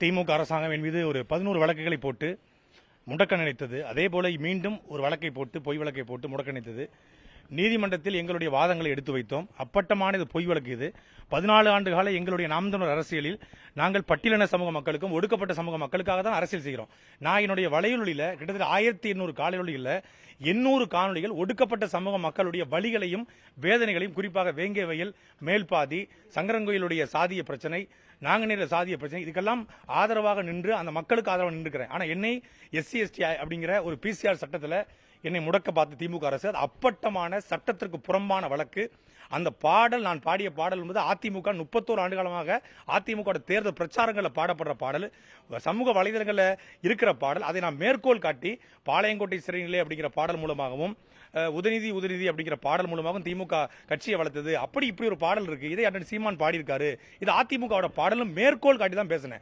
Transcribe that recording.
திமுக அரசாங்கம் என் மீது ஒரு 11 வழக்குகளை போட்டு முடக்க நினைத்தது. அதே போல மீண்டும் ஒரு வழக்கை போட்டு பொய் வழக்கை போட்டு முடக்க நினைத்தது. நீதிமன்றத்தில் எங்களுடைய வாதங்களை எடுத்து வைத்தோம். அப்பட்டமான இது பொய் வழக்கு. இது 14 ஆண்டு கால எங்களுடைய நாம் தமிழர் அரசியலில் நாங்கள் பட்டியலின சமூக மக்களுக்கும் ஒடுக்கப்பட்ட சமூக மக்களுக்காக தான் அரசியல் செய்கிறோம். நான் என்னுடைய வலையொலியில் கிட்டத்தட்ட 1800 காணொலியில் 800 காணொலிகள் ஒடுக்கப்பட்ட சமூக மக்களுடைய வழிகளையும் வேதனைகளையும், குறிப்பாக வேங்கை வயல், மேல்பாதி, சங்கரங்கோயிலுடைய சாதிய பிரச்சனை, நாங்குநேர சாதிய பிரச்சனை, இதுக்கெல்லாம் ஆதரவாக நின்று அந்த மக்களுக்கு ஆதரவாக நின்றுக்கிறேன். ஆனால் என்னை SC/ST அப்படிங்கிற ஒரு PCR சட்டத்தில் என்னை முடக்க பார்த்து திமுக அரசு. அது அப்பட்டமான சட்டத்திற்கு புறம்பான வழக்கு. அந்த பாடல், நான் பாடிய பாடல் என்பது அதிமுக 31 ஆண்டு காலமாக அதிமுக தேர்தல் பிரச்சாரங்களில் பாடப்படுற பாடல், சமூக வலைதளங்களில் இருக்கிற பாடல். அதை நான் மேற்கோள் காட்டி பாளையங்கோட்டை சிறைநிலை அப்படிங்கிற பாடல் மூலமாகவும், உதயநிதி அப்படிங்கிற பாடல் மூலமாகவும் திமுக கட்சியை வளர்த்தது. அப்படி இப்படி ஒரு பாடல் இருக்கு. இதை அண்ணன் சீமான் பாடியிருக்காரு. இது அதிமுகவோட பாடலும் மேற்கோள் காட்டி தான் பேசினேன்.